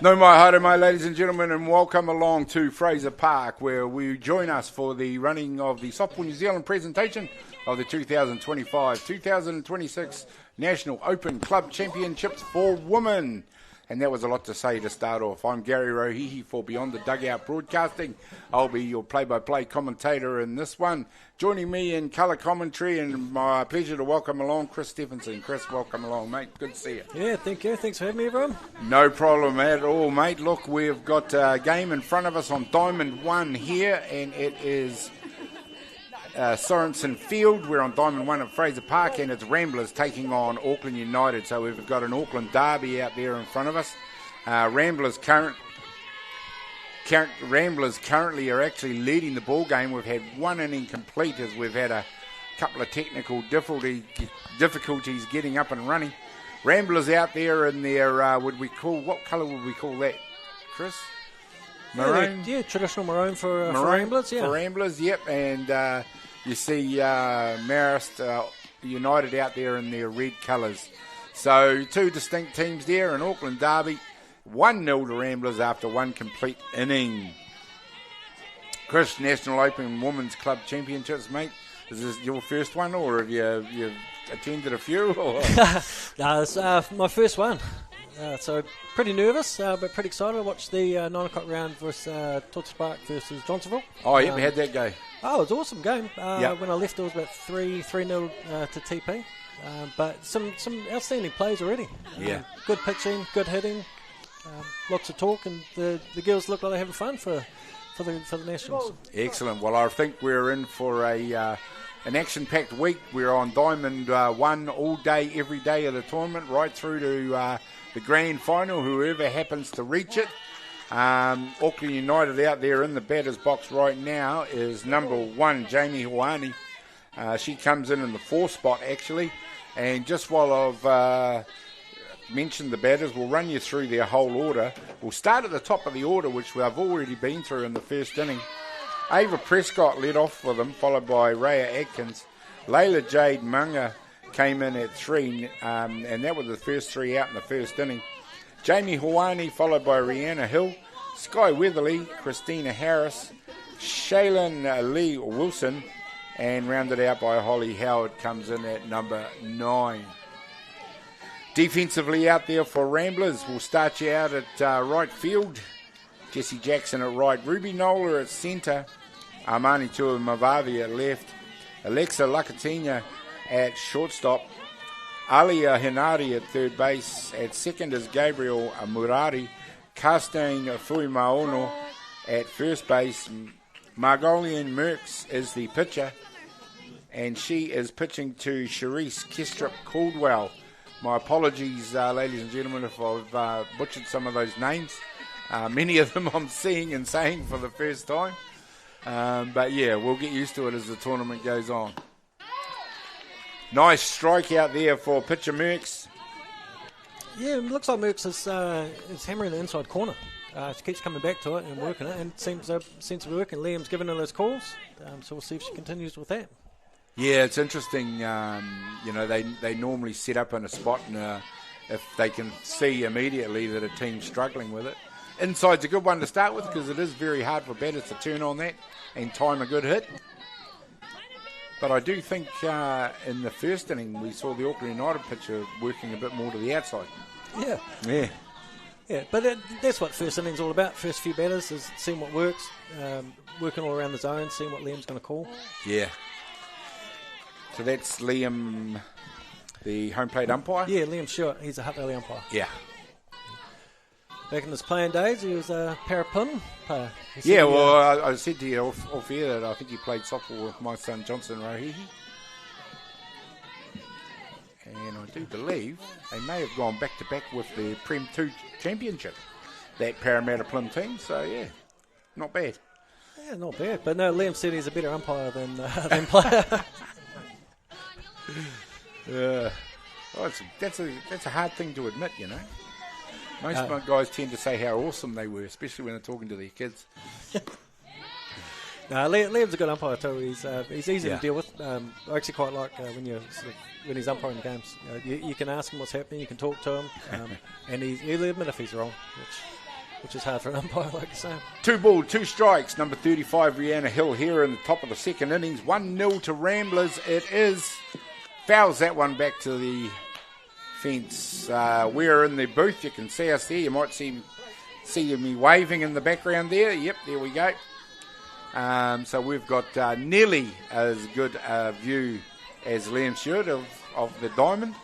No mai haere mai, ladies and gentlemen, and welcome along to Fraser Park, where we join us for the running of the Softball New Zealand presentation of the 2025-2026 National Open Club Championships for Women. And that was a lot to say to start off. I'm Gary Rohihi for Beyond the Dugout Broadcasting. I'll be your play-by-play commentator in this one. Joining me in colour commentary, and my pleasure to welcome along Chris Stephenson. Chris, welcome along, mate. Good to see you. Yeah, thank you. Thanks for having me, everyone. No problem at all, mate. Look, we've got a game in front of us on Diamond 1 here, and it is Sorensen Field. We're on Diamond 1 at Fraser Park, and it's Ramblers taking on Auckland United. So we've got an Auckland derby out there in front of us. Ramblers currently are actually leading the ball game. We've had one inning complete as we've had a couple of technical difficulties getting up and running. Ramblers out there in their, what colour would we call that, Chris? Maroon? Yeah, traditional maroon for Ramblers, yeah. For Ramblers, yep, and you see Marist United out there in their red colours. So two distinct teams there, an Auckland derby, 1-0 to Ramblers after one complete inning. Chris, National Open Women's Club Championships, mate. Is this your first one, or have you attended a few? Or? No, it's my first one. So pretty nervous, but pretty excited. I watched the 9 o'clock round versus Torts Park versus Johnsonville. Oh, yeah, how'd that go? Oh, it was an awesome game. Yep. When I left, it was about 3-0 to TP. But some outstanding plays already. Yeah. Good pitching, good hitting, lots of talk, and the girls look like they're having fun for the Nationals. Excellent. Well, I think we're in for an action-packed week. We're on Diamond 1 all day, every day of the tournament, right through to the grand final, whoever happens to reach it. Auckland United out there in the batter's box right now is number 1, Jamie Hawani. She comes in the 4th spot, actually. And just while I've mentioned the batters, we'll run you through their whole order. We'll start at the top of the order, which we've already been through in the first inning. Ava Prescott led off for them, followed by Rhea Atkins. Layla Jade Munga came in at 3, and that was the first 3 out in the first inning. Jamie Hawani, followed by Rihanna Hill. Sky Weatherly, Christina Harris, Shaylin Lee Wilson, and rounded out by Holly Howard, comes in at number 9. Defensively out there for Ramblers, we'll start you out at right field. Jessie Jackson at right, Ruby Nola at centre, Armani Tuamavavi at left, Alexa Lakatina at shortstop, Alia Hinari at third base, at second is Gabriel Murari, Castane Fuimaono at first base, Margolian Merckx is the pitcher, and she is pitching to Charisse Kestrip Caldwell. My apologies, ladies and gentlemen, if I've butchered some of those names. Many of them I'm seeing and saying for the first time. But yeah, we'll get used to it as the tournament goes on. Nice strike out there for pitcher Merckx. Yeah, it looks like Merckx is hammering the inside corner. She keeps coming back to it and working it, and it seems to be working. Liam's giving her those calls, so we'll see if she continues with that. Yeah, it's interesting. They normally set up in a spot, and if they can see immediately that a team's struggling with it. Inside's a good one to start with because it is very hard for batters to turn on that and time a good hit. But I do think in the first inning we saw the Auckland United pitcher working a bit more to the outside. Yeah. Yeah. Yeah, but that's what first inning's all about. First few batters is seeing what works, working all around the zone, seeing what Liam's going to call. Yeah. So that's Liam, the home plate umpire? Yeah, Liam Stewart. He's a Hutt Valley umpire. Yeah. Back in his playing days, he was a parapun player. Yeah, well, I said to you off air that I think he played softball with my son Johnson Rohihi. And I do believe they may have gone back-to-back with the Prem 2 championship, that Parramatta Plym team. So, yeah, not bad. Yeah, not bad. But no, Liam said he's a better umpire than player. Yeah. Well, that's a hard thing to admit, you know. Most guys tend to say how awesome they were, especially when they're talking to their kids. No, Liam's a good umpire too. He's easy to deal with. I actually quite like when he's umpiring the games. You can ask him what's happening, you can talk to him, and he'll admit if he's wrong, which is hard for an umpire, like you say. 2 balls, 2 strikes. Number 35, Rihanna Hill here in the top of the second innings. 1-0 to Ramblers. It is. Fouls that one back to the fence. We're in the booth. You can see us there. You might see me waving in the background there. Yep, there we go. So we've got nearly as good a view as Liam should of the diamond.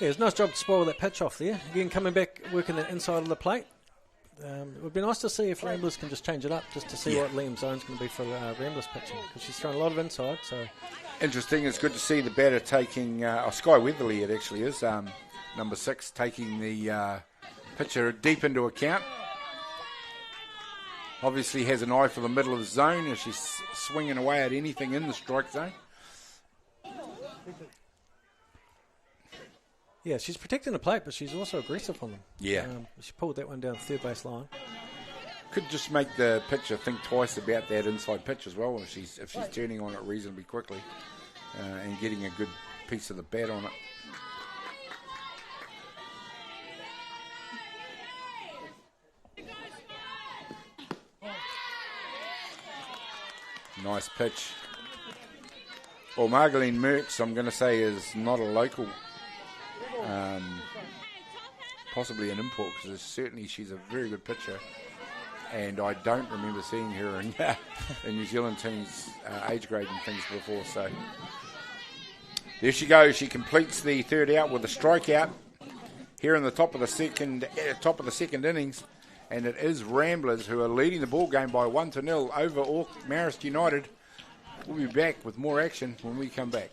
Yeah, it's a nice job to spoil that pitch off there. Again, coming back, working the inside of the plate. It would be nice to see if Ramblers can just change it up, just to see what Liam's zone's going to be for Ramblers pitching, because she's thrown a lot of inside. So interesting. It's good to see the batter taking Sky Weatherly. It actually is number 6 taking the pitcher deep into account. Obviously has an eye for the middle of the zone as she's swinging away at anything in the strike zone. Yeah, she's protecting the plate, but she's also aggressive on them. Yeah. She pulled that one down third base line. Could just make the pitcher think twice about that inside pitch as well if she's turning on it reasonably quickly and getting a good piece of the bat on it. Nice pitch. Well, Margaline Merckx, I'm going to say, is not a local. Possibly an import, because certainly she's a very good pitcher, and I don't remember seeing her in New Zealand teams age grade and things before. So there she goes. She completes the third out with a strikeout here in the top of the second innings, and it is Ramblers who are leading the ball game by 1-0 over Marist United. We'll be back with more action when we come back.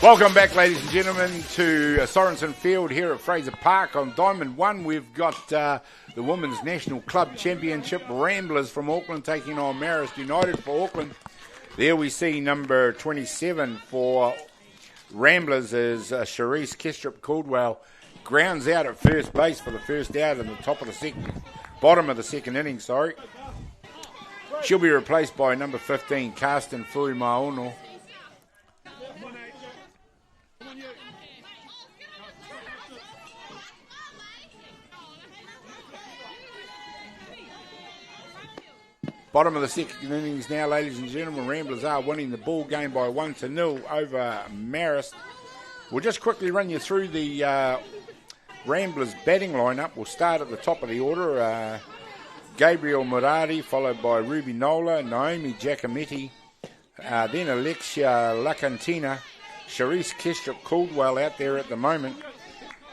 Welcome back, ladies and gentlemen, to Sorensen Field here at Fraser Park on Diamond 1. We've got the Women's National Club Championship, Ramblers from Auckland taking on Marist United for Auckland. There we see number 27 for Ramblers is Charisse Kestrip-Caldwell. Grounds out at first base for the first out in the bottom of the second inning, sorry. She'll be replaced by number 15, Karsten Fuimaono. Bottom of the second innings now, ladies and gentlemen. Ramblers are winning the ball game by 1-0 over Marist. We'll just quickly run you through the Ramblers batting lineup. We'll start at the top of the order. Gabriel Murari, followed by Ruby Nola, Naomi Giacometti, then Alexia Lacantina, Charisse Kestrip-Caldwell out there at the moment,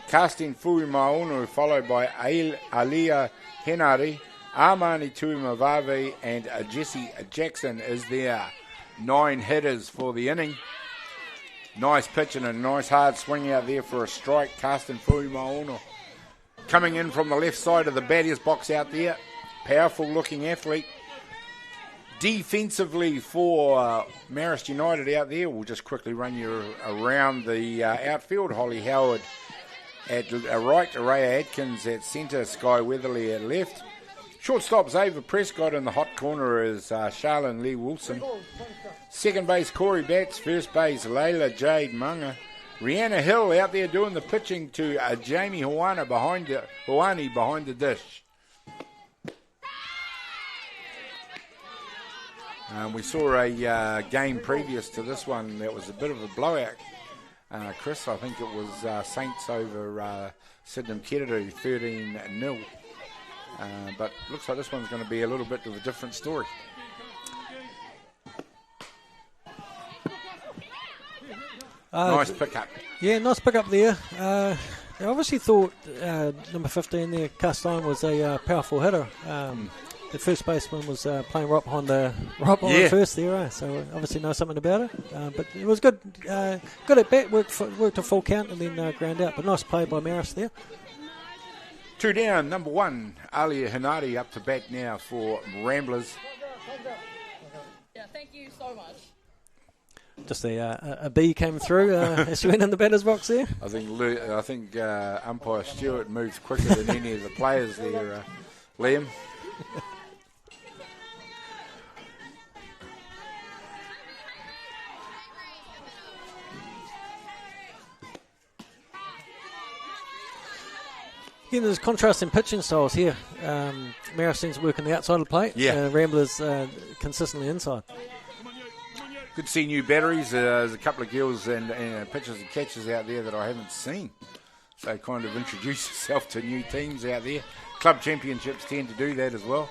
Karsten Fuimaono, followed by Alia Henari, Armani Tuimavave and Jessie Jackson is their 9 hitters for the inning. Nice pitch and a nice hard swing out there for a strike. Karsten Fuimaono coming in from the left side of the batter's box out there. Powerful looking athlete. Defensively for Marist United out there, we'll just quickly run you around the outfield. Holly Howard at right, Araya Atkins at centre, Sky Weatherly at left. Shortstop Ava Prescott, in the hot corner is Charlene Lee Wilson. Second base Corey Batts, first base Layla Jade Munga. Rihanna Hill out there doing the pitching to Jamie Hawani behind the dish. We saw a game previous to this one that was a bit of a blowout. Chris, I think it was Saints over Sydenham Kennedy 13-0. But looks like this one's going to be a little bit of a different story. Nice pickup. Yeah, nice pickup there. I obviously thought number 15 there, Castine, was a powerful hitter. The first baseman was playing right behind the first there, so obviously knows something about it. But it was good. Good at bat, worked a full count and then ground out. But nice play by Marist there. 2 down, number 1, Alia Hinati up to bat now for Ramblers. Yeah, thank you so much. Just a bee came through as she went in the batter's box there. I think umpire Stewart moves quicker than any of the players there, Liam. Again, there's contrast in pitching styles here. Marist seems to work on the outside of the plate. Yeah. Ramblers consistently inside. Good to see new batteries. There's a couple of girls and pitchers and catchers out there that I haven't seen. So kind of introduce yourself to new teams out there. Club championships tend to do that as well.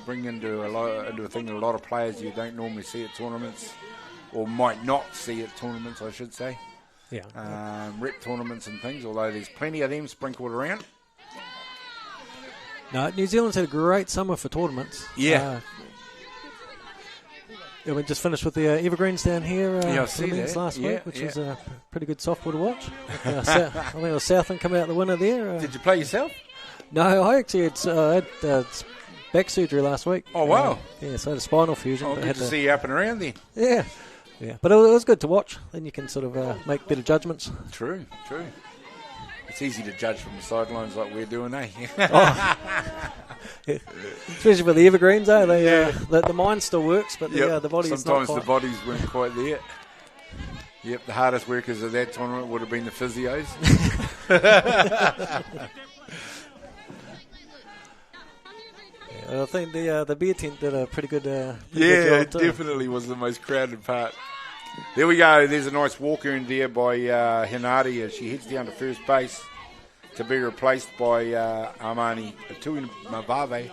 Bring into a thing a lot of players you don't normally see at tournaments, or might not see at tournaments, I should say. Yeah. Rep tournaments and things, although there's plenty of them sprinkled around. No, New Zealand's had a great summer for tournaments. Yeah. We just finished with the Evergreens down here I for see the men's that. last week, which was a pretty good softball to watch. I think it was Southland come out the winner there. Did you play yourself? No, I actually had back surgery last week. Oh, wow. Yeah, so I had a spinal fusion. Oh, but good to see you up and around there. Yeah. Yeah, but it was good to watch. Then you can sort of make better judgments. True. It's easy to judge from the sidelines like we're doing, eh? Yeah. Especially with the Evergreens, the mind still works, but the body's not sometimes quite. the bodies weren't quite there. Yep, the hardest workers of that tournament would have been the physios. I think the beer tent did a pretty good Yeah, good it job too. definitely was the most crowded part. There we go. There's a nice walk in there by Hinati as she heads down to first base to be replaced by Armani Atui Mavave.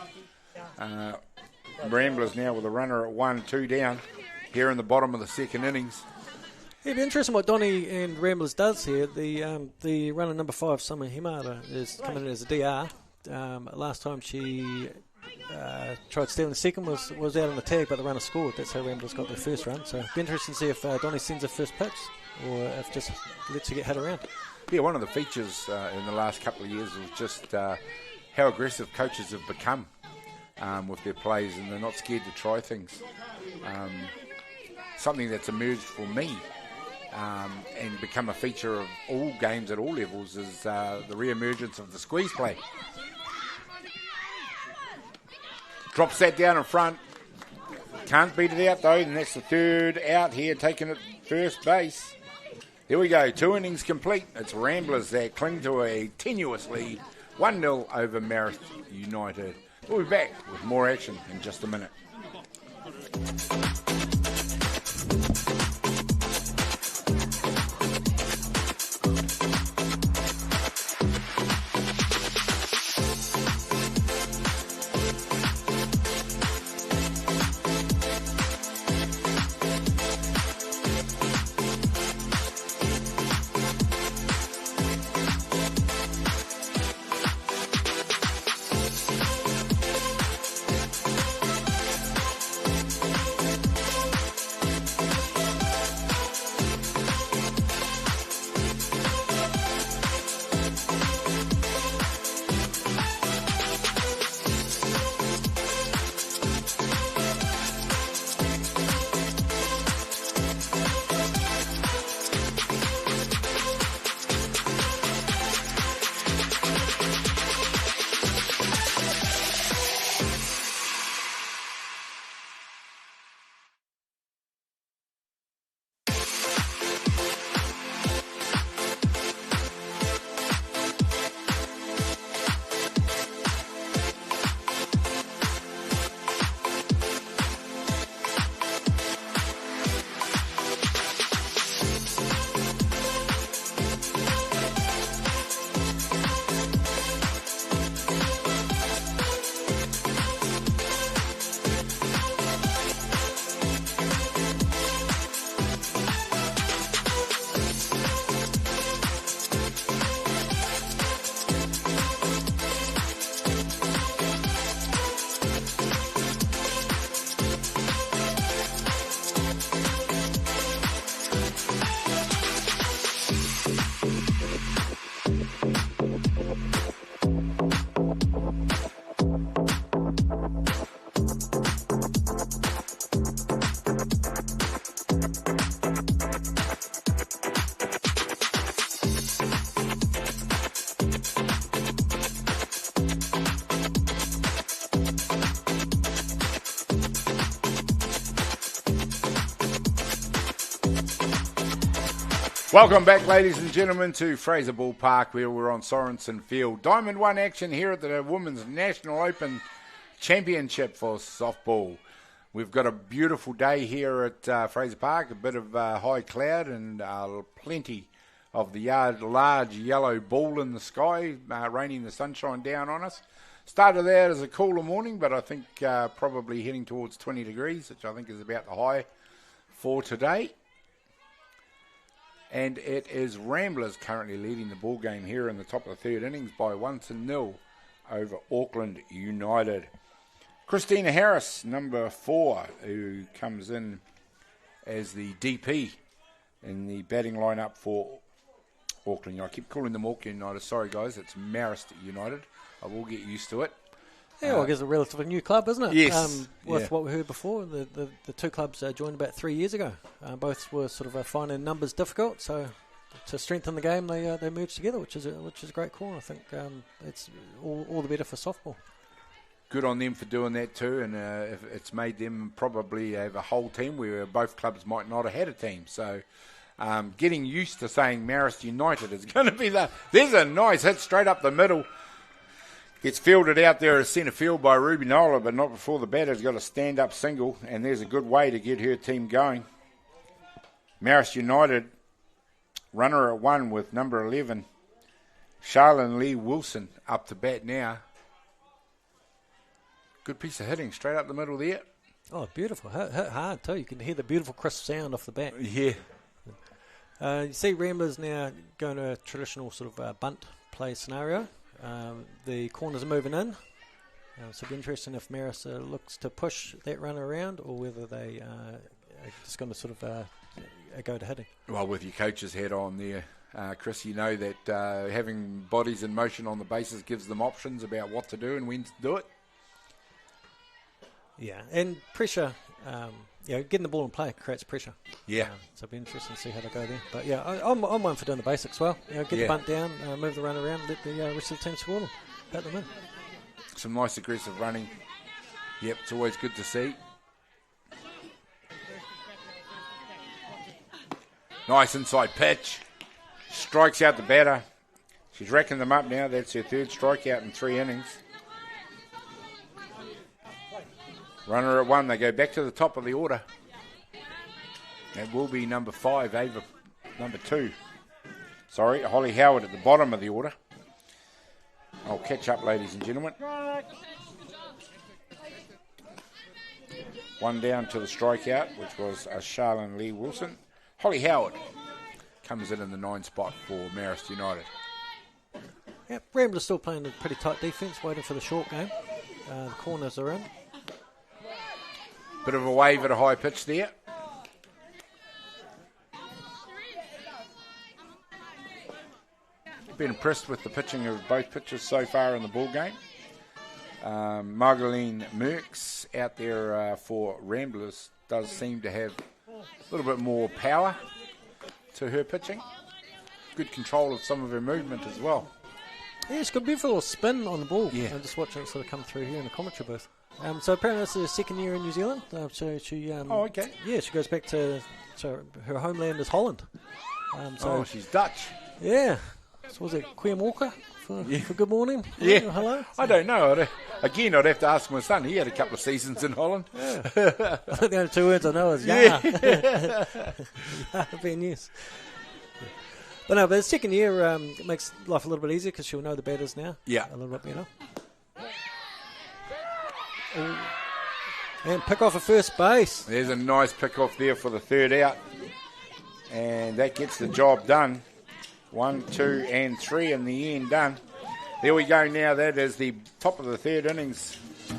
Ramblers now with a runner at 1-2 down here in the bottom of the second innings. It'd be interesting what Donny and Ramblers does here. The runner number 5, Summer Himada, is coming in as a DR. Last time she tried stealing the second was out on the tag, but the runner scored. That's how Ramblers got their first run. So it'd be interesting to see if Donny sends her first pitch or if just lets her get hit around. Yeah, one of the features in the last couple of years was just how aggressive coaches have become with their plays, and they're not scared to try things. Something that's emerged for me and become a feature of all games at all levels is the re-emergence of the squeeze play. Drops that down in front. Can't beat it out though, and that's the third out here, taking it first base. Here we go, 2 innings complete. It's Ramblers that cling to a tenuous lead, 1-0 over Marist United. We'll be back with more action in just a minute. Welcome back, ladies and gentlemen, to Fraser Ballpark, where we're on Sorensen Field. Diamond 1 action here at the Women's National Open Championship for softball. We've got a beautiful day here at Fraser Park, a bit of high cloud and plenty of the large yellow ball in the sky, raining the sunshine down on us. Started out as a cooler morning, but I think probably heading towards 20 degrees, which I think is about the high for today. And it is Ramblers currently leading the ball game here in the top of the third innings by 1-0 over Auckland United. Christina Harris, number 4, who comes in as the DP in the batting lineup for Auckland. I keep calling them Auckland United. Sorry, guys, it's Marist United. I will get used to it. Yeah, well, I guess it's a relatively new club, isn't it? Yes. With what we heard before, the two clubs joined about 3 years ago. Both were sort of finding numbers difficult, so to strengthen the game, they merged together, which is a great call. I think it's all the better for softball. Good on them for doing that too, and it's made them probably have a whole team where both clubs might not have had a team. So getting used to saying Marist United is going to be there's a nice hit straight up the middle. Gets fielded out there as centre field by Ruby Nola, but not before the batter's got a stand-up single, and there's a good way to get her team going. Marist United, runner at 1 with number 11, Charlene Lee Wilson, up to bat now. Good piece of hitting straight up the middle there. Oh, beautiful. Hit hard, too. You can hear the beautiful crisp sound off the bat. Yeah. You see Ramblers now going to a traditional sort of bunt play scenario. The corners are moving in, so it'll be interesting if Marist looks to push that run around or whether they are just going to sort of go to hitting. Well, with your coach's hat on there, Chris, you know that having bodies in motion on the bases gives them options about what to do and when to do it. Yeah, and pressure, getting the ball in play creates pressure. Yeah. So it'll be interesting to see how they go there. But yeah, I'm one for doing the basics well. Get the bunt down, move the run around, let the rest of the team score them, bat them in. Some nice aggressive running. Yep, it's always good to see. Nice inside pitch. Strikes out the batter. She's racking them up now. That's her third strikeout in 3 innings. Runner at 1. They go back to the top of the order. That will be number 5, Ava, number 2. Sorry, Holly Howard at the bottom of the order. I'll catch up, ladies and gentlemen. 1 down to the strikeout, which was Charlene Lee Wilson. Holly Howard comes in the 9 spot for Marist United. Yep, Ramblers still playing a pretty tight defence, waiting for the short game. The corners are in. Bit of a wave at a high pitch there. Been impressed with the pitching of both pitchers so far in the ball game. Margaline Merckx out there for Ramblers does seem to have a little bit more power to her pitching. Good control of some of her movement as well. Yeah, she's got a beautiful little spin on the ball. Yeah. I'm just watching it sort of come through here in the commentary booth. So apparently it's her second year in New Zealand. So she, okay. Yeah, she goes back to her homeland is Holland. She's Dutch. Yeah. So was it Queen Walker for Good Morning? Yeah. Hello? I don't know. I'd have to ask my son. He had a couple of seasons in Holland. Yeah. The only 2 words I know is yeah. Yeah, being yes. But no, but the second year it makes life a little bit easier because she'll know the batters now. Yeah. A little bit better. And pick off at first base. There's a nice pick off there for the third out. And that gets the job done. 1, 2, and 3 in the end done. There we go now. That is the top of the third innings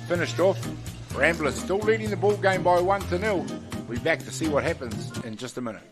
finished off. Ramblers still leading the ball game by 1-0. We'll be back to see what happens in just a minute.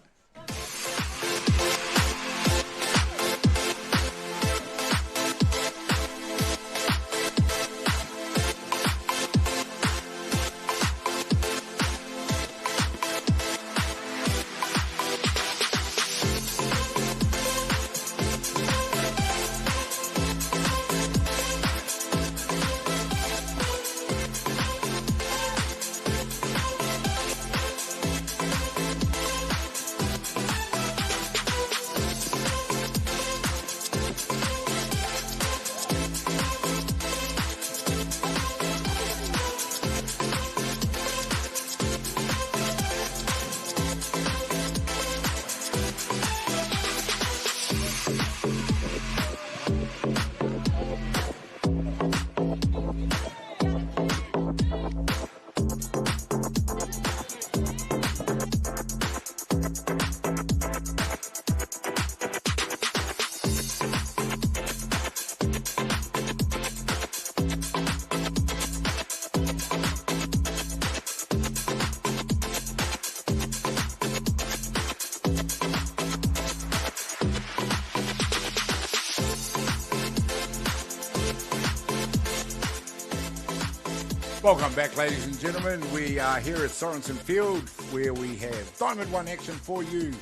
Welcome back, ladies and gentlemen. We are here at Sorensen Field, where we have Diamond 1 action for you.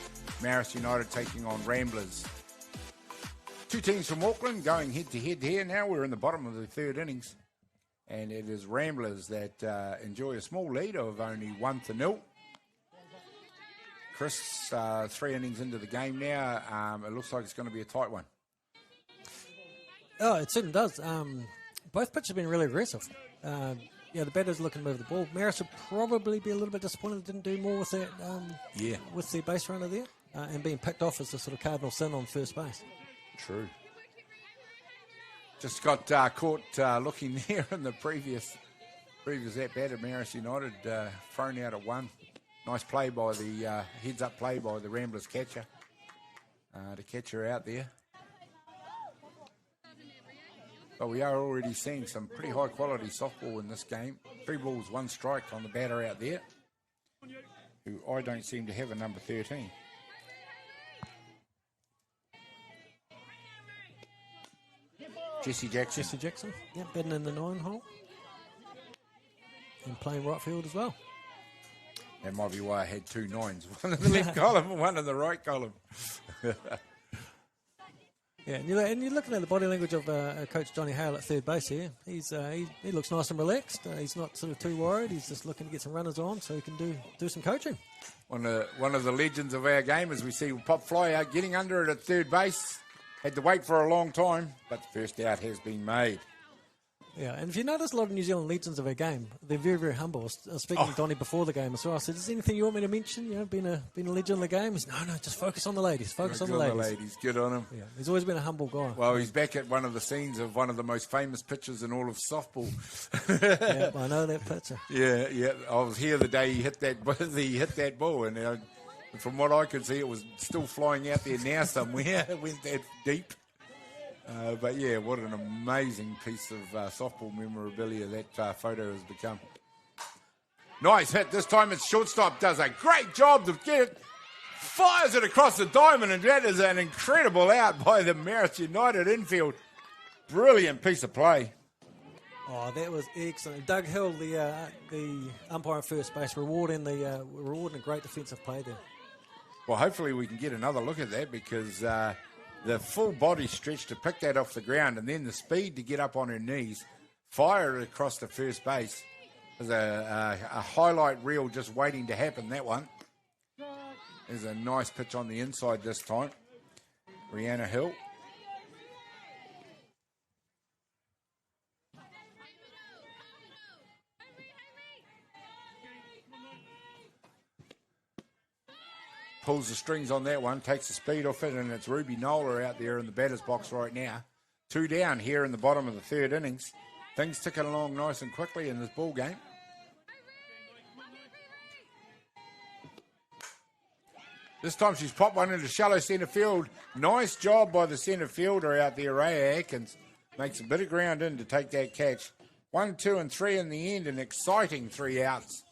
Marist United taking on Ramblers. Two teams from Auckland going head-to-head here. Now we're in the bottom of the third innings, and it is Ramblers that enjoy a small lead of only 1-0. Chris, 3 innings into the game now. It looks like it's going to be a tight one. Oh, it certainly does. Both pitches have been really aggressive. The batters looking to move the ball. Marist would probably be a little bit disappointed they didn't do more with that. With their base runner there, and being picked off as the sort of cardinal sin on first base. True. Just got caught looking there in the previous at bat at Marist United, thrown out at 1. Nice play by the heads-up play by the Ramblers catcher to catch her out there. But we are already seeing some pretty high-quality softball in this game. 3 balls, 1 strike on the batter out there, who I don't seem to have a number 13. Jesse Jackson. Yeah, batting in the 9 hole. And playing right field as well. That might be why I had 2 9s. One in the left column and one in the right column. Yeah, and you're looking at the body language of Coach Johnny Hale at third base here. He looks nice and relaxed. He's not sort of too worried. He's just looking to get some runners on so he can do some coaching. One of the legends of our game, as we see Pop Fly out getting under it at third base. Had to wait for a long time, but the first out has been made. Yeah, and if you notice a lot of New Zealand legends of our game, they're very, very humble. I was speaking to Donnie before the game as well. I said, is there anything you want me to mention? You know, being a legend in the game? He said, no, just focus on the ladies. Focus on the ladies. Good on him. Yeah, he's always been a humble guy. Well, he's back at one of the scenes of one of the most famous pitches in all of softball. Yeah, I know that picture. Yeah. I was here the day he hit that ball, and from what I could see, it was still flying out there now somewhere. It went that deep. But yeah, what an amazing piece of softball memorabilia that photo has become. Nice hit. This time it's shortstop. Does a great job to get it. Fires it across the diamond, and that is an incredible out by the Marist United infield. Brilliant piece of play. Oh, that was excellent. Doug Hill, the umpire at first base, rewarding a great defensive play there. Well, hopefully we can get another look at that, because the full body stretch to pick that off the ground, and then the speed to get up on her knees, fire it across the first base. There's a highlight reel just waiting to happen, that one. There's a nice pitch on the inside this time. Rihanna Hill. Pulls the strings on that one, takes the speed off it, and it's Ruby Nola out there in the batter's box right now. 2 down here in the bottom of the third innings. Things ticking along nice and quickly in this ball game. This time she's popped one into shallow centre field. Nice job by the centre fielder out there, Ray Atkins. Makes a bit of ground in to take that catch. 1, 2, and 3 in the end. An exciting 3 outs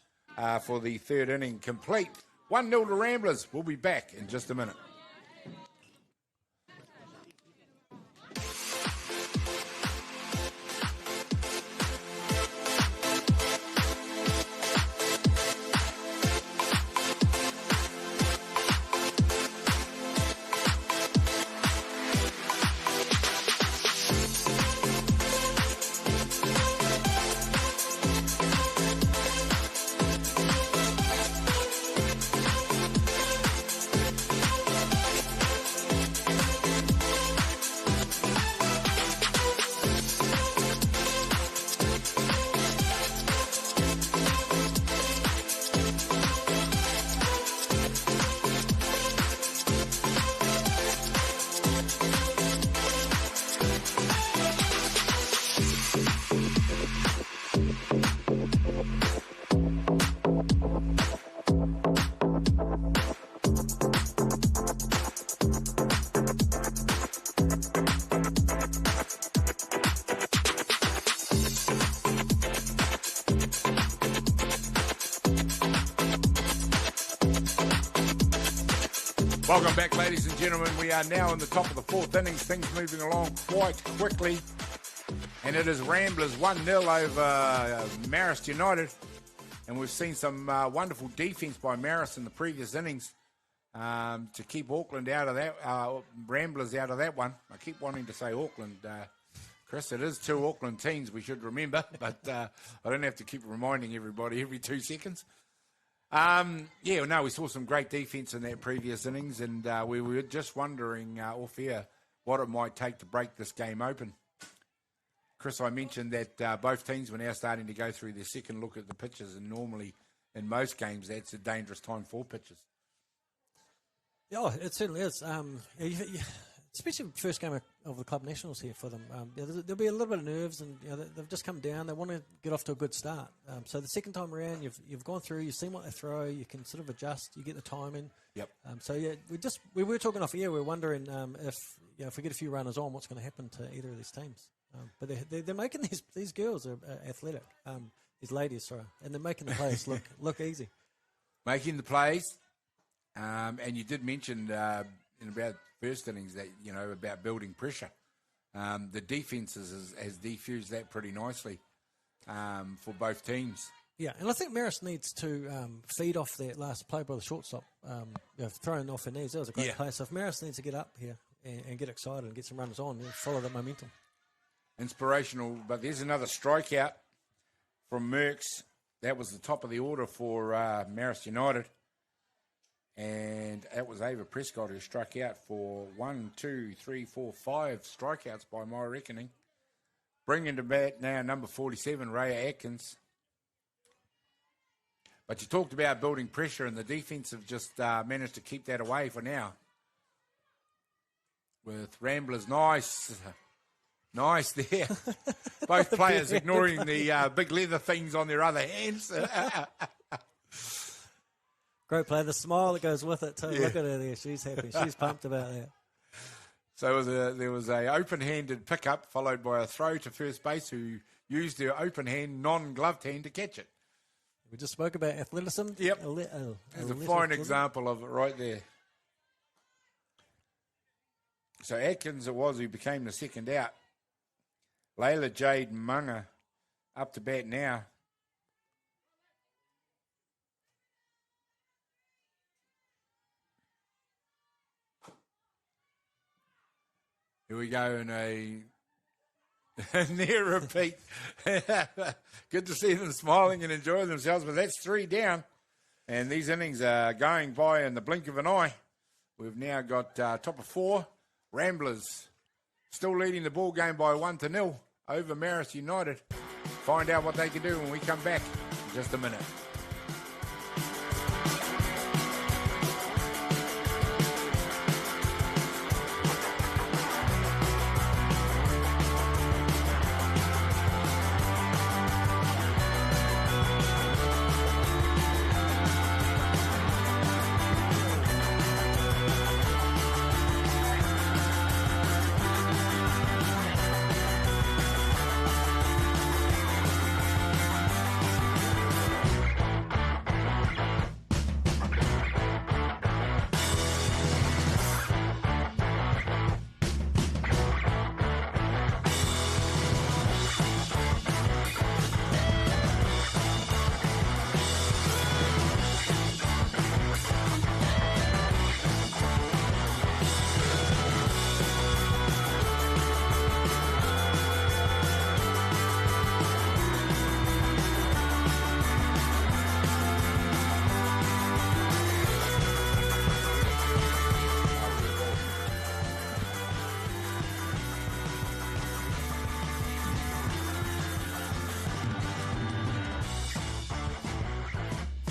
for the third inning complete. 1-0 to Ramblers. We'll be back in just a minute. Welcome back, ladies and gentlemen. We are now in the top of the fourth innings. Things moving along quite quickly. And it is Ramblers 1-0 over Marist United. And we've seen some wonderful defence by Marist in the previous innings to keep Auckland out of that, Ramblers out of that one. I keep wanting to say Auckland, Chris. It is 2 Auckland teams, we should remember, but I don't have to keep reminding everybody every 2 seconds. We saw some great defence in that previous innings, and we were just wondering off air what it might take to break this game open. Chris, I mentioned that both teams were now starting to go through their second look at the pitches, and normally in most games that's a dangerous time for pitches. Yeah, it certainly is. Especially the first game of the club nationals here for them. There'll be a little bit of nerves, and they've just come down. They want to get off to a good start. So the second time around, you've gone through, you've seen what they throw, you can sort of adjust, you get the timing. Yep. We were talking off air. We're wondering if we get a few runners on, what's going to happen to either of these teams. But they're making these girls are athletic. These ladies, sorry, and they're making the plays look easy. Making the plays, and you did mention in about first innings that about building pressure. The defence has defused that pretty nicely for both teams. Yeah, and I think Marist needs to feed off that last play by the shortstop, throwing off her knees. That was a great play. So if Marist needs to get up here and get excited and get some runners on, follow that momentum. Inspirational, but there's another strikeout from Merckx. That was the top of the order for Marist United. And that was Ava Prescott who struck out for 5 strikeouts by my reckoning. Bringing to bat now number 47, Raya Atkins. But you talked about building pressure, and the defence have just managed to keep that away for now. With Ramblers, nice there. Both players ignoring the big leather things on their other hands. Great play. The smile that goes with it too. Yeah. Look at her there. She's happy. She's pumped about that. So there was a open-handed pickup followed by a throw to first base who used their open hand, non-gloved hand to catch it. We just spoke about athleticism. Yep. There's a fine example of it right there. So Atkins it was who became the second out. Layla Jade Munga up to bat now. Here we go in a near repeat. Good to see them smiling and enjoying themselves, but that's 3 down. And these innings are going by in the blink of an eye. We've now got top of 4. Ramblers still leading the ball game by 1-0 over Marist United. Find out what they can do when we come back in just a minute.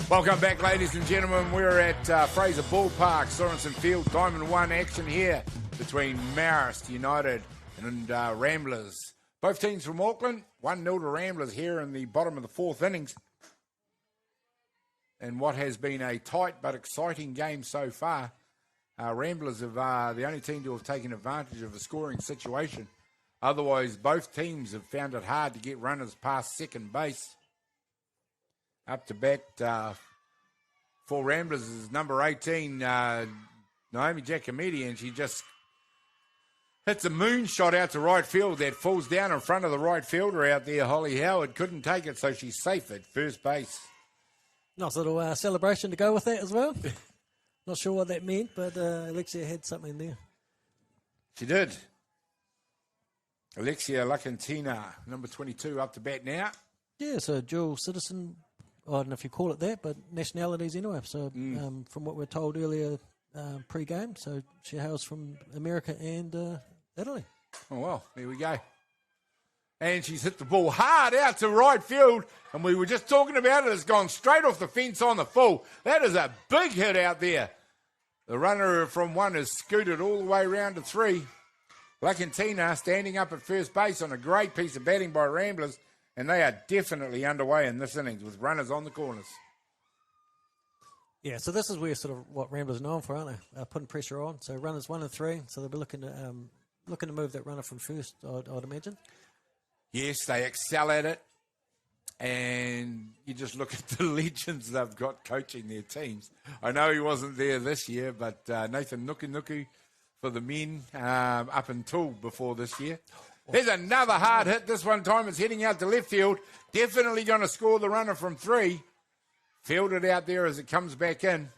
Welcome back, ladies and gentlemen. We're at Fraser Ballpark, Sorensen Field, Diamond 1 action here between Marist United and Ramblers. Both teams from Auckland, 1-0 to Ramblers here in the bottom of the 4th innings. And what has been a tight but exciting game so far. Ramblers are the only team to have taken advantage of the scoring situation. Otherwise, both teams have found it hard to get runners past second base. Up to bat for Ramblers is number 18, Naomi Giacometti, and she just Hits a moonshot out to right field that falls down in front of the right fielder out there. Holly Howard couldn't take it, so she's safe at first base. Nice little celebration to go with that as well. Not sure what that meant, but Alexia had something there. She did. Alexia Lacantina, number 22, up to bat now. Yeah, so dual citizen, I don't know if you call it that, but nationalities anyway. So from what we're told earlier pre-game, so she hails from America and Italy. Oh, well, there we go. And she's hit the ball hard out to right field, and we were just talking about it. It's gone straight off the fence on the full. That is a big hit out there. The runner from 1 has scooted all the way round to 3. Lacantina standing up at first base on a great piece of batting by Ramblers, and they are definitely underway in this innings with runners on the corners. Yeah, so this is where sort of what Ramblers are known for, aren't they? Putting pressure on. So runners 1 and 3, so they'll be looking to move that runner from first, I'd imagine. Yes, they excel at it, and you just look at the legends they've got coaching their teams. I know he wasn't there this year, but Nathan Nuku for the men up until before this year. There's another hard hit. This one time it's heading out to left field. Definitely going to score the runner from 3. Fielded out there as it comes back in.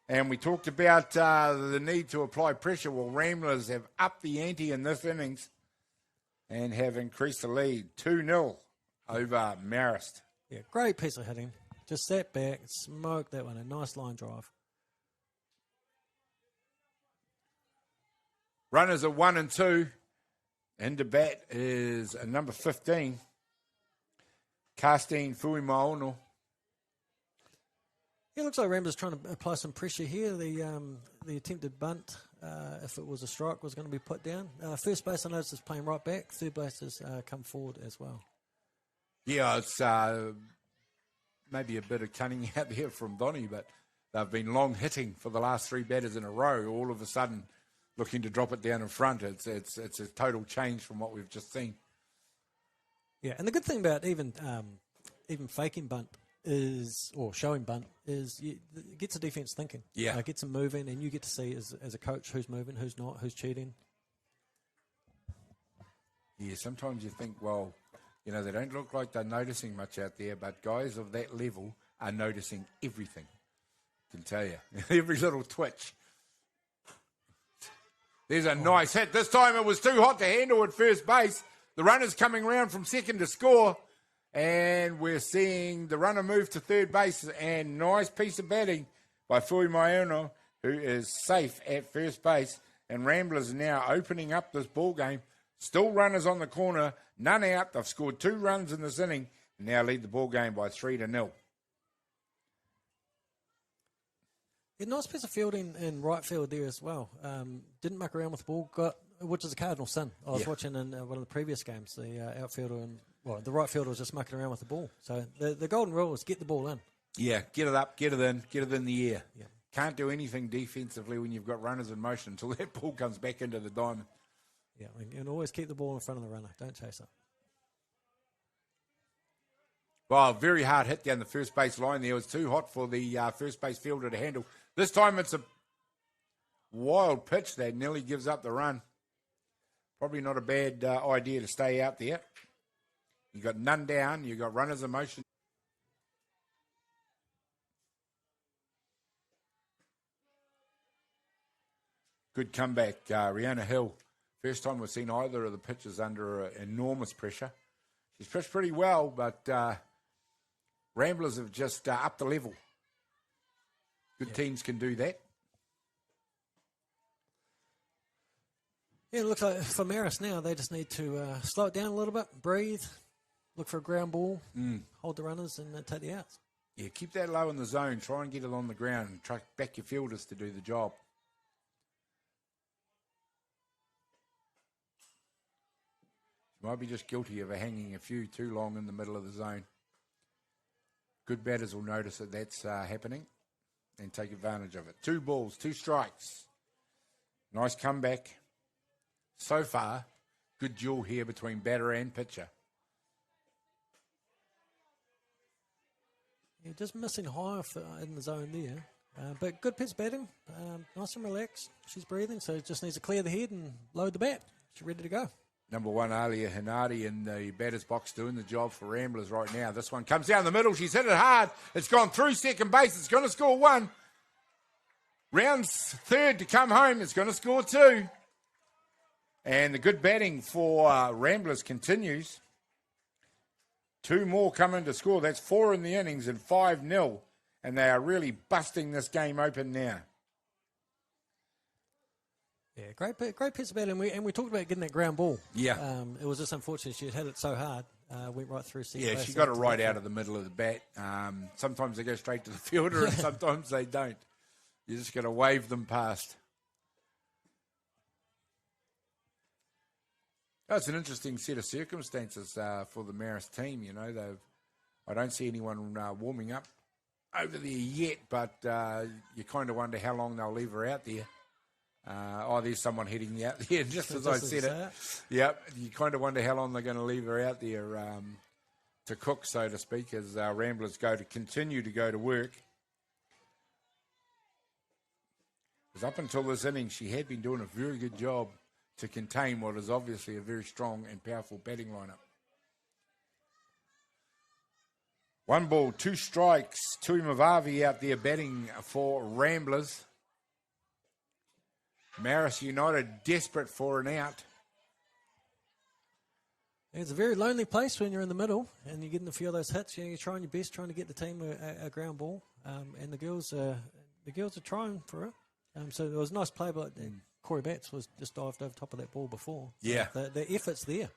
And we talked about the need to apply pressure. Well, Ramblers have upped the ante in this innings and have increased the lead 2-0 over Marist. Yeah, great piece of hitting. Just sat back, smoked that one. A nice line drive. Runners are 1 and 2. In to bat is number 15, Karstine Fuimaono. Yeah, it looks like Ramblers trying to apply some pressure here. The attempted bunt, if it was a strike, was going to be put down. First base, I noticed, is playing right back. Third base has come forward as well. Yeah, it's maybe a bit of cunning out there from Donny, but they've been long hitting for the last 3 batters in a row. All of a sudden, looking to drop it down in front. It's a total change from what we've just seen. Yeah, and the good thing about even faking bunt is, or showing bunt, is it gets the defence thinking. Yeah. Gets them moving, and you get to see as a coach who's moving, who's not, who's cheating. Yeah, sometimes you think, well, they don't look like they're noticing much out there, but guys of that level are noticing everything. I can tell you. Every little twitch. There's a nice hit. This time it was too hot to handle at first base. The runner's coming round from second to score. And we're seeing the runner move to third base. And nice piece of batting by Fuimaono, who is safe at first base. And Ramblers are now opening up this ball game. Still runners on the corner. None out. They've scored 2 runs in this inning. And now lead the ball game by 3-0. Yeah, nice piece of fielding in right field there as well. Didn't muck around with the ball, which is a cardinal sin. I was watching in one of the previous games, the outfielder and the right fielder was just mucking around with the ball. So the golden rule is get the ball in. Yeah, get it up, get it in the air. Yeah. Can't do anything defensively when you've got runners in motion until that ball comes back into the diamond. Yeah, and always keep the ball in front of the runner. Don't chase it. Well, very hard hit down the first base line there. It was too hot for the first base fielder to handle. This time it's a wild pitch that nearly gives up the run. Probably not a bad idea to stay out there. You got none down. You got runners in motion. Good comeback, Rihanna Hill. First time we've seen either of the pitchers under enormous pressure. She's pitched pretty well, but Ramblers have just upped the level. Good teams can do that. Yeah, it looks like for Marist now, they just need to slow it down a little bit, breathe, look for a ground ball, hold the runners, and take the outs. Yeah, keep that low in the zone. Try and get it on the ground and try back your fielders to do the job. Might be just guilty of hanging a few too long in the middle of the zone. Good batters will notice that that's happening and take advantage of it. 2 balls, 2 strikes. Nice comeback. So far, good duel here between batter and pitcher. Yeah, just missing high in the zone there. But good pitch batting. Nice and relaxed. She's breathing, so just needs to clear the head and load the bat. she's ready to go. Number 1, Alia Hinadi in the batter's box doing the job for Ramblers right now. This one comes down the middle. She's hit it hard. It's gone through second base. It's going to score 1. Rounds third to come home. It's going to score 2. And the good batting for Ramblers continues. 2 more coming to score. That's 4 in the innings and 5-0. And they are really busting this game open now. Yeah, great piece of batting, and we talked about getting that ground ball. Yeah. It was just unfortunate she had it so hard, went right through. Yeah, she got it right out of the middle of the bat. Sometimes they go straight to the fielder, and sometimes they don't. You just got to wave them past. That's an interesting set of circumstances for the Marist team. You know, I don't see anyone warming up over there yet, but you kind of wonder how long they'll leave her out there. There's someone heading out there, just as I said it. Yep, you kind of wonder how long they're going to leave her out there to cook, so to speak, as Ramblers continue to go to work. Because up until this inning, she had been doing a very good job to contain what is obviously a very strong and powerful batting lineup. 1 ball, 2 strikes. Tui Mavavi out there batting for Ramblers. Marist United desperate for an out. It's a very lonely place when you're in the middle and you're getting a few of those hits. You know, you're trying your best, trying to get the team a ground ball, and the girls are trying for it. So there was a nice play, but Corey Batts was just dived over top of that ball before. Yeah, the effort's there.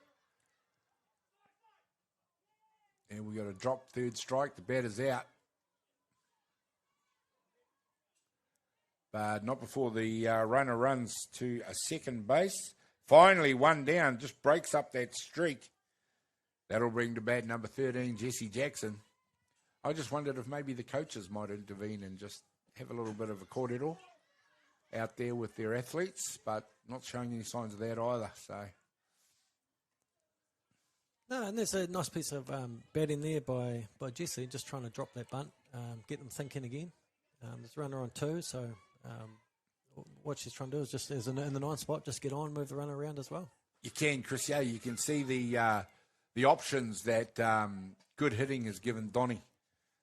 And we got a drop third strike. The batter's out. But not before the runner runs to a second base. Finally, 1 down, just breaks up that streak. That'll bring to bat number 13, Jessie Jackson. I just wondered if maybe the coaches might intervene and just have a little bit of a cordial out there with their athletes, but not showing any signs of that either. So, no, and there's a nice piece of batting there by Jessie, just trying to drop that bunt, get them thinking again. There's a runner on 2, so what she's trying to do is just in the 9 spot, just get on, move the runner around as well. You can, Chris. Yeah, you can see the options that good hitting has given Donny.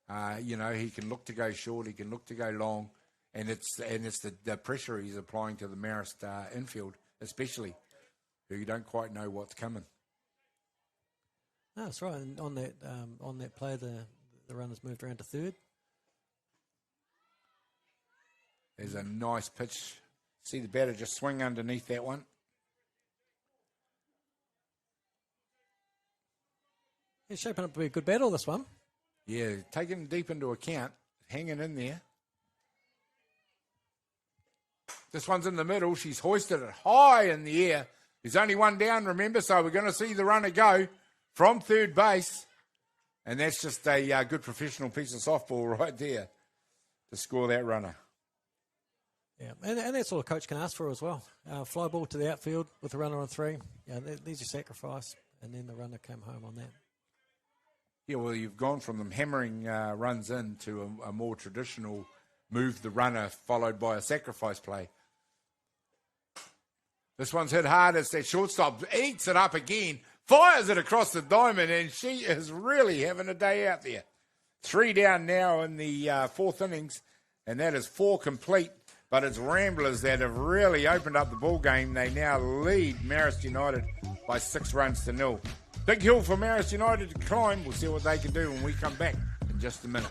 He can look to go short, he can look to go long, and it's the pressure he's applying to the Marist infield, especially, who you don't quite know what's coming. No, that's right. And on that play, the runners moved around to third. There's a nice pitch. See the batter just swing underneath that one. It's shaping up to be a good battle, this one. Yeah, taking deep into account, hanging in there. This one's in the middle. She's hoisted it high in the air. There's only 1 down, remember, so we're going to see the runner go from third base. And that's just a good professional piece of softball right there to score that runner. Yeah, and that's all a coach can ask for as well. Fly ball to the outfield with the runner on 3. Yeah, there's your sacrifice, and then the runner came home on that. Yeah, well, you've gone from them hammering runs in to a more traditional move the runner followed by a sacrifice play. This one's hit hard as that shortstop eats it up again, fires it across the diamond, and she is really having a day out there. 3 down now in the 4th innings, and that is 4 complete. But it's Ramblers that have really opened up the ball game. They now lead Marist United by 6 runs to 0. Big hill for Marist United to climb. We'll see what they can do when we come back in just a minute.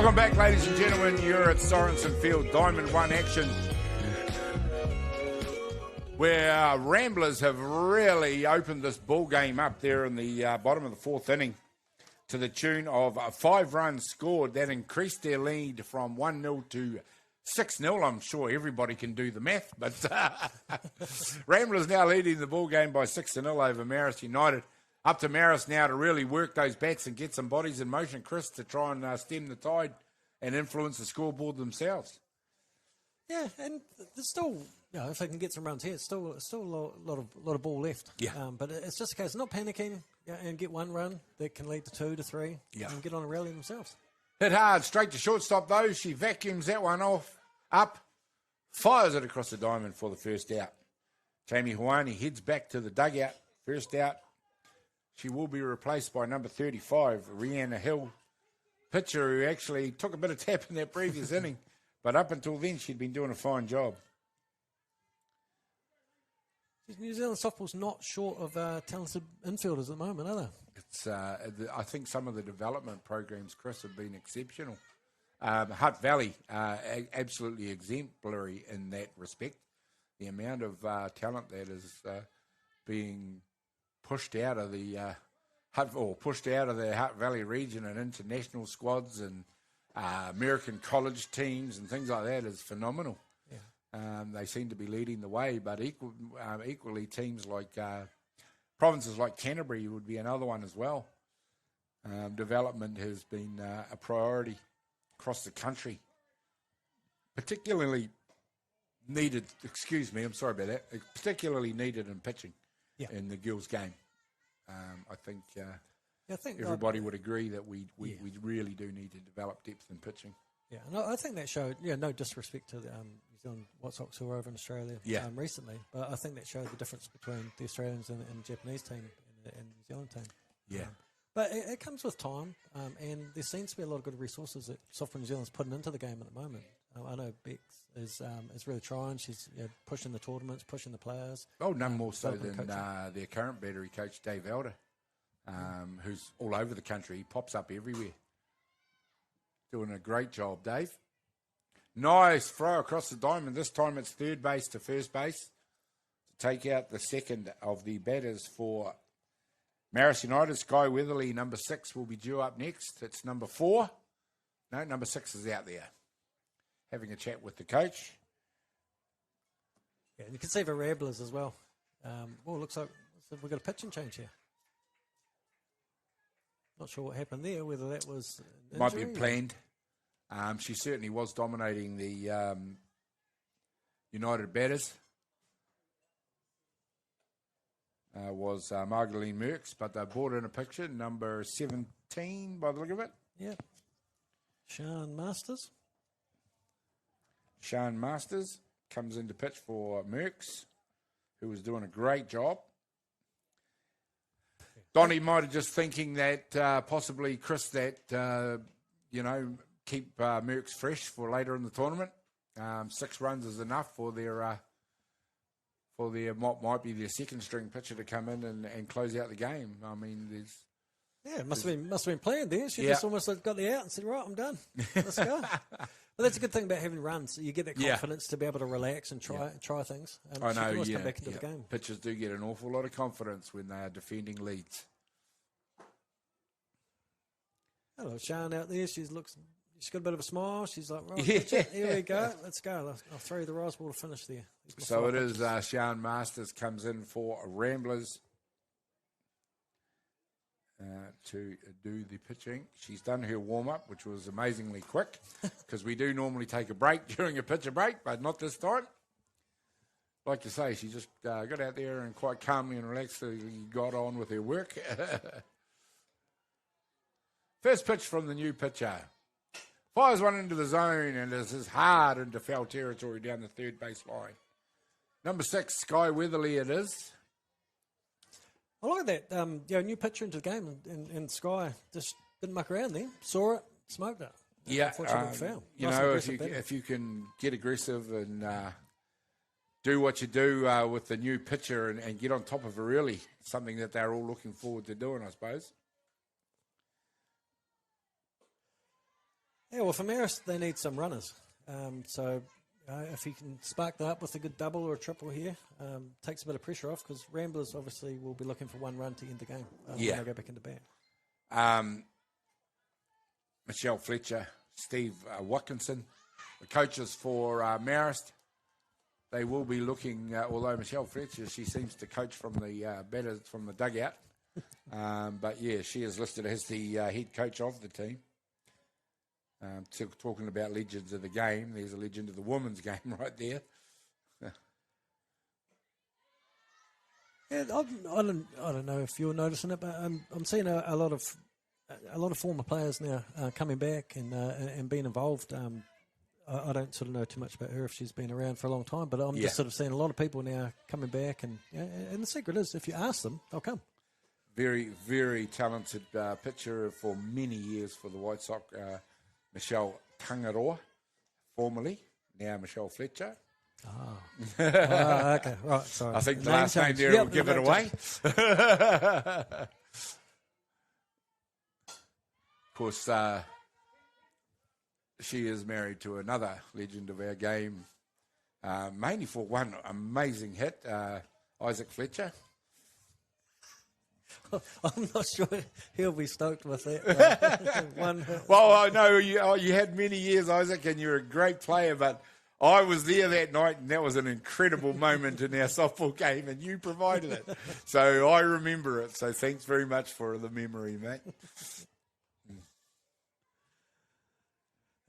Welcome back, ladies and gentlemen. You're at Sorensen Field, Diamond 1 action, where Ramblers have really opened this ball game up there in the bottom of the fourth inning to the tune of 5 runs scored. That increased their lead from 1-0 to 6-0. I'm sure everybody can do the math, but Ramblers now leading the ball game by 6-0 over Marist United. Up to Marist now to really work those bats and get some bodies in motion, Chris, to try and stem the tide and influence the scoreboard themselves. Yeah, and there's still, if they can get some runs here, it's still a lot of ball left. Yeah. But it's just a case of not panicking and get one run that can lead to 2 to 3 and get on a rally themselves. Hit hard, straight to shortstop though. She vacuums that one up, fires it across the diamond for the first out. Jamie Hawani heads back to the dugout, first out. She will be replaced by number 35, Rihanna Hill, pitcher who actually took a bit of tap in that previous inning, but up until then she'd been doing a fine job. New Zealand softball's not short of talented infielders at the moment, are they? It's, I think some of the development programs, Chris, have been exceptional. Hutt Valley, absolutely exemplary in that respect. The amount of talent that is being pushed out of the Hutt Valley region and international squads and American college teams and things like that is phenomenal. Yeah. They seem to be leading the way, but equally teams like provinces like Canterbury would be another one as well. Development has been a priority across the country, particularly needed. Excuse me, I'm sorry about that. Particularly needed in pitching. Yeah. In the girls' game. I think everybody would agree that we really do need to develop depth in pitching. Yeah, and I think that showed, no disrespect to the New Zealand White Sox who were over in Australia recently, but I think that showed the difference between the Australians and the Japanese team and the New Zealand team. Yeah. But it comes with time, and there seems to be a lot of good resources that Softball New Zealand's putting into the game at the moment. I know Bex is really trying. She's pushing the tournaments, pushing the players. Oh, none more so than their current battery coach, Dave Elder, who's all over the country. He pops up everywhere. Doing a great job, Dave. Nice throw across the diamond. This time it's third base to first base to take out the second of the batters for Marist United. Sky Weatherly, number 6, will be due up next. It's number 4. No, number 6 is out there, having a chat with the coach. Yeah, and you can see the Ramblers as well. Looks like we've got a pitching change here. Not sure what happened there, whether that was an might be injury planned. She certainly was dominating the United batters. Was Margaline Merckx, but they brought in a picture, number 17 by the look of it. Yeah. Sian Masters. Sian Masters comes in to pitch for Merckx, who was doing a great job. Donnie might have just thinking that possibly, Chris, that, keep Merckx fresh for later in the tournament. 6 runs is enough for their what might be their second string pitcher to come in and close out the game. I mean, it must have been planned there. She just almost got the out and said, right, I'm done. Let's go. But that's a good thing about having runs. You get that confidence to be able to relax and try things. I know, she can always come back into the game. Pitchers do get an awful lot of confidence when they are defending leads. Hello, Sian out there. She's got a bit of a smile. She's like, right, here we go. Let's go. I'll throw you the rise ball to finish there. So it is Sian Masters comes in for Ramblers to do the pitching. She's done her warm-up, which was amazingly quick, because we do normally take a break during a pitcher break, but not this time. Like you say, she just got out there and quite calmly and relaxedly got on with her work. First pitch from the new pitcher. Fires one into the zone, and this is hard into foul territory down the third base line. Number 6, Sky Weatherly it is. I like that. New pitcher into the game, and Sky just didn't muck around there. Saw it, smoked it. Yeah, unfortunately, foul. If you can get aggressive and do what you do with the new pitcher and get on top of her early, something that they're all looking forward to doing, I suppose. Yeah, well, for Marist, they need some runners. So if he can spark that up with a good double or a triple here, takes a bit of pressure off, because Ramblers obviously will be looking for one run to end the game when they go back into bat. Michelle Fletcher, Steve Watkinson, the coaches for Marist. They will be looking, although Michelle Fletcher, she seems to coach from the batters from the dugout. But yeah, she is listed as the head coach of the team. Talking about legends of the game, there's a legend of the women's game right there. Yeah, I don't know if you're noticing it, but I'm seeing a lot of former players now coming back and being involved. I don't sort of know too much about her if she's been around for a long time, but I'm just sort of seeing a lot of people now coming back, and the secret is if you ask them, they'll come. Very, very talented pitcher for many years for the White Sox, Michelle Tangaroa, formerly, now Michelle Fletcher. Okay, right, sorry. I think the last name there will give it away. Of course, she is married to another legend of our game, mainly for one amazing hit, Isaac Fletcher. I'm not sure he'll be stoked with that. Well, I know you had many years, Isaac, and you're a great player, but I was there that night, and that was an incredible moment in our softball game, and you provided it. So I remember it. So thanks very much for the memory, mate.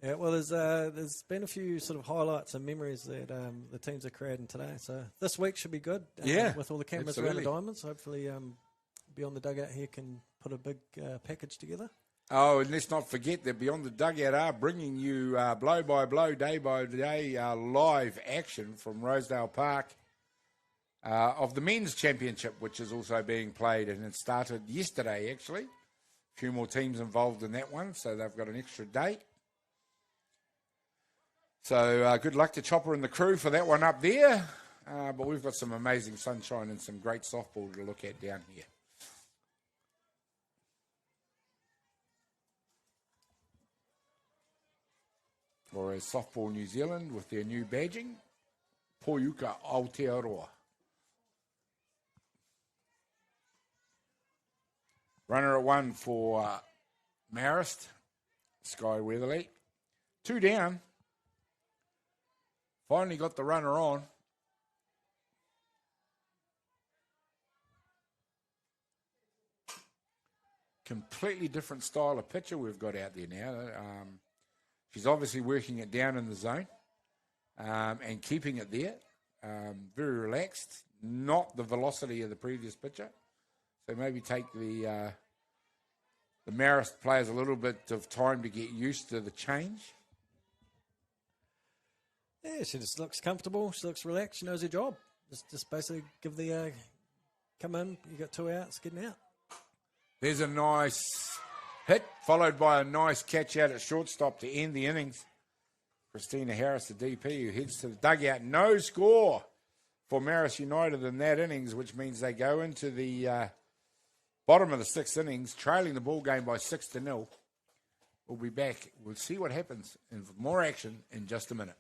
Yeah, well, there's been a few sort of highlights and memories that the teams are creating today. So this week should be good. With all the cameras around the diamonds, hopefully Beyond the Dugout here can put a big package together. Oh, and let's not forget that Beyond the Dugout are bringing you blow by blow, day by day, live action from Rosedale Park of the Men's Championship, which is also being played, and it started yesterday, actually. A few more teams involved in that one, so they've got an extra day. So good luck to Chopper and the crew for that one up there. But we've got some amazing sunshine and some great softball to look at down here. Or as Softball New Zealand with their new badging, Poiuka Aotearoa. Runner at one for Marist, Sky Weatherly. 2 down. Finally got the runner on. Completely different style of pitcher we've got out there now. She's obviously working it down in the zone and keeping it there. Very relaxed, not the velocity of the previous pitcher. So maybe take the Marist players a little bit of time to get used to the change. Yeah, she just looks comfortable. She looks relaxed. She knows her job. Just basically give the come in. You got 2 outs, getting out. There's a nice hit, followed by a nice catch out at shortstop to end the innings. Christina Harris, the DP, who heads to the dugout. No score for Marist United in that innings, which means they go into the bottom of the 6th innings, trailing the ball game by 6-0. We'll be back. We'll see what happens and more action in just a minute.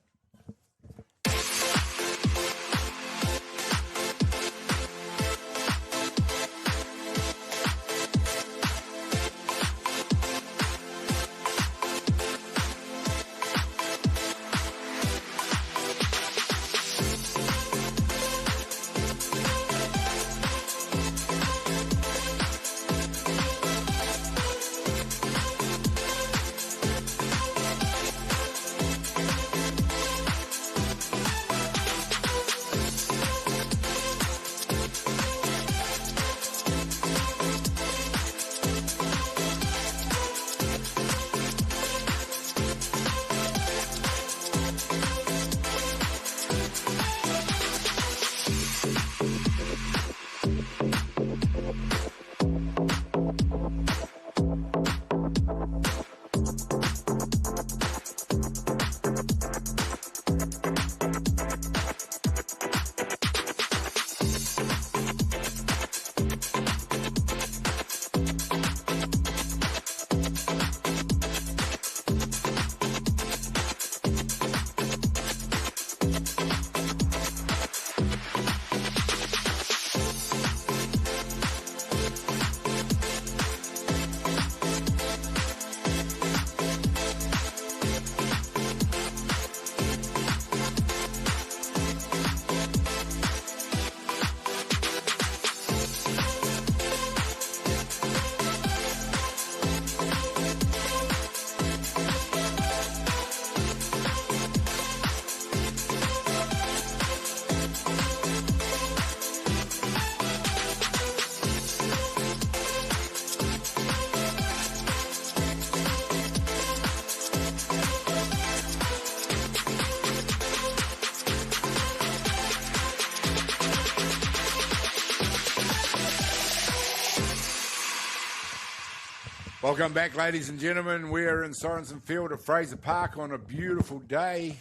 Welcome back, ladies and gentlemen. We are in Sorensen Field at Fraser Park on a beautiful day.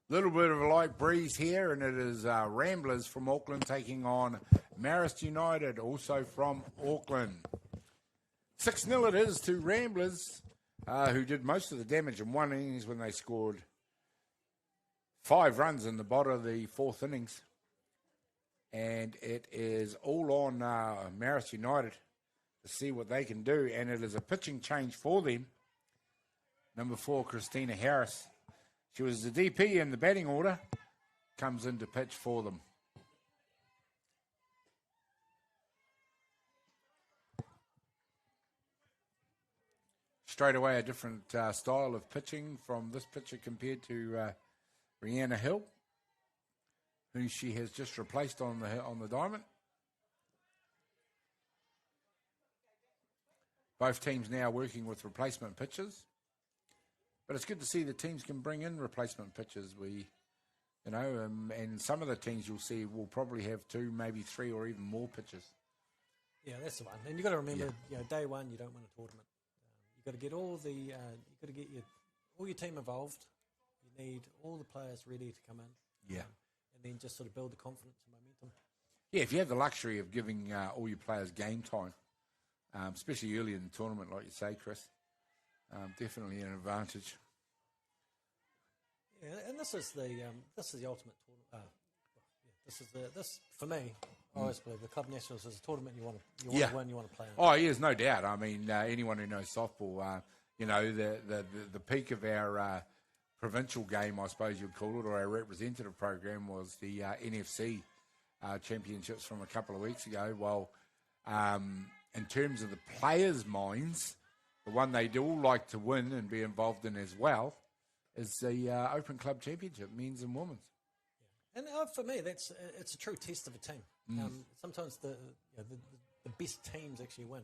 Little bit of a light breeze here, and it is Ramblers from Auckland taking on Marist United, also from Auckland. 6-0 it is to Ramblers, who did most of the damage in one innings when they scored 5 runs in the bottom of the 4th innings. And it is all on Marist United to see what they can do, and it is a pitching change for them. Number 4, Christina Harris. She was the DP in the batting order, comes in to pitch for them. Straight away, a different style of pitching from this pitcher compared to Rihanna Hill, who she has just replaced on the diamond. Both teams now working with replacement pitchers. But it's good to see the teams can bring in replacement pitchers. And some of the teams you'll see will probably have 2, maybe 3, or even more pitchers. Yeah, that's the one. And you've got to remember, day one you don't win a tournament. You've got to get all your team involved. You need all the players ready to come in. Yeah. And then just sort of build the confidence and momentum. Yeah, if you have the luxury of giving all your players game time, especially early in the tournament, like you say, Chris, definitely an advantage. Yeah, and this is the ultimate tournament. This for me. I always believe the Club Nationals is a tournament you want to win, you want to play in. Oh, yes, no doubt. I mean, anyone who knows softball, the peak of our provincial game, I suppose you'd call it, or our representative program was the NFC championships from a couple of weeks ago. Well, in terms of the players' minds, the one they do all like to win and be involved in as well is the Open Club Championship, men's and women's. And for me, it's a true test of a team. Sometimes the best teams actually win.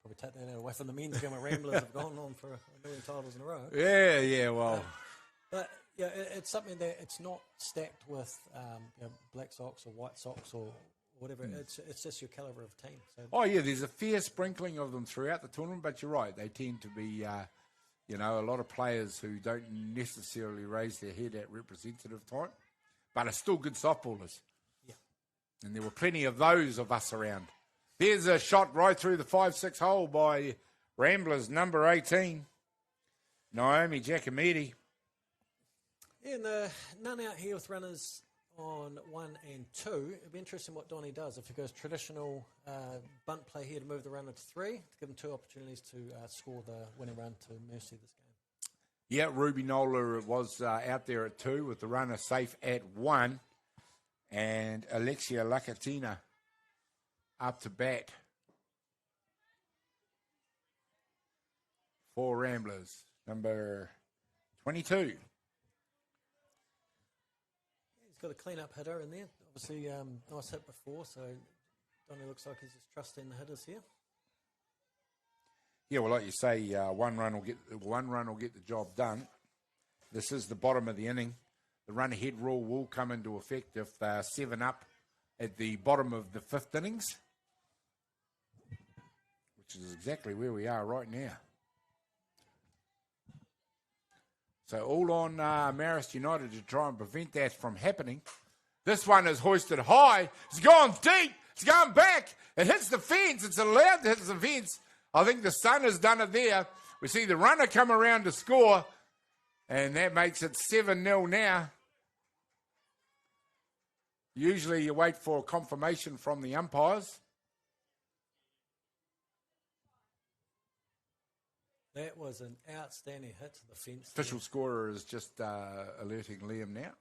Probably take that away from the men's game. Ramblers have gone on for 1 million titles in a row. Yeah, well. But it's something that it's not stacked with Black Sox or White Sox or whatever. It's just your calibre of team. So. There's a fair sprinkling of them throughout the tournament, but you're right. They tend to be, a lot of players who don't necessarily raise their head at representative time, but are still good softballers. Yeah. And there were plenty of those of us around. There's a shot right through the 5-6 hole by Ramblers, number 18, Naomi Giacometti. Yeah, and none out here with runners on 1 and 2. It'd be interesting what Donnie does. If he goes traditional bunt play here to move the runner to 3, to give him 2 opportunities to score the winning run to Mercy this game. Yeah, Ruby Nola was out there at 2 with the runner safe at 1. And Alexia Lacatina up to bat for Ramblers, number 22. He's got a clean-up hitter in there. Obviously, nice hit before, so Donnie looks like he's just trusting the hitters here. Yeah, well, like you say, one run will get the job done. This is the bottom of the inning. The run-ahead rule will come into effect if they're 7 up at the bottom of the 5th innings, which is exactly where we are right now. So all on Marist United to try and prevent that from happening. This one is hoisted high. It's gone deep. It's gone back. It hits the fence. It's allowed to hit the fence. I think the sun has done it there. We see the runner come around to score, and that makes it 7-0 now. Usually you wait for confirmation from the umpires. That was an outstanding hit to the fence. Official scorer is just alerting Liam now.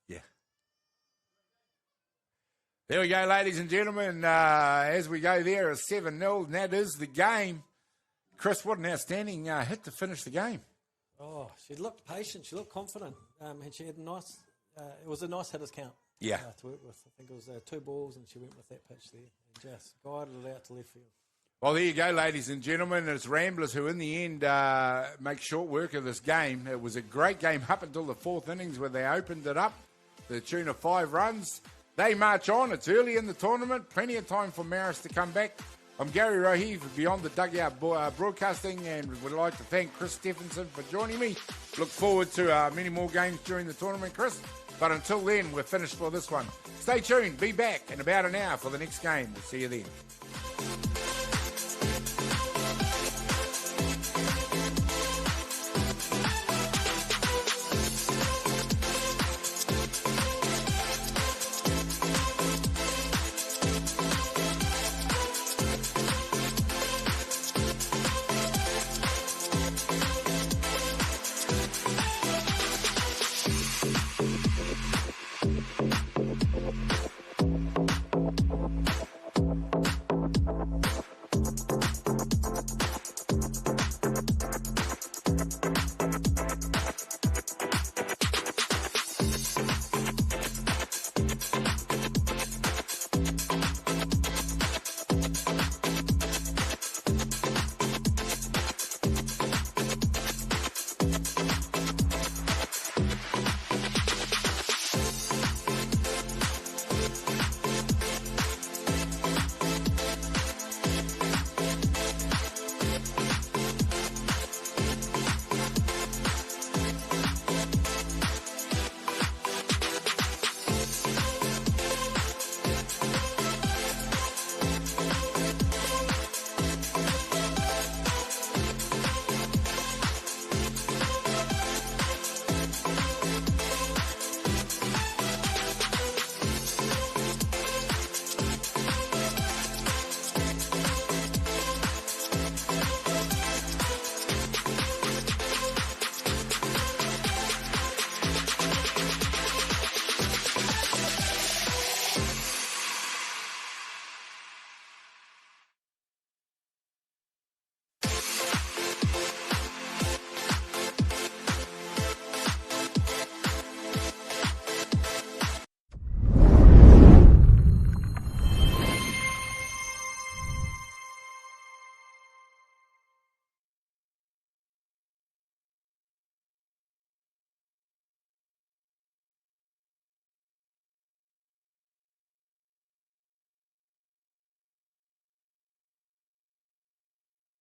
Yeah. There we go, ladies and gentlemen. As we go there, it's 7-0, and that is the game. Chris, what an outstanding hit to finish the game. Oh, she looked patient. She looked confident. And she had a nice, it was a nice hitter's count. Yeah. To work with. I think it was 2 balls, and she went with that pitch there and just guided it out to left field. Well, there you go, ladies and gentlemen. It's Ramblers who, in the end, make short work of this game. It was a great game up until the 4th innings where they opened it up to the tune of 5 runs. They march on. It's early in the tournament. Plenty of time for Marist to come back. I'm Gary Rohe for Beyond the Dugout Broadcasting, and would like to thank Chris Stephenson for joining me. Look forward to many more games during the tournament, Chris. But until then, we're finished for this one. Stay tuned. Be back in about an hour for the next game. We'll see you then.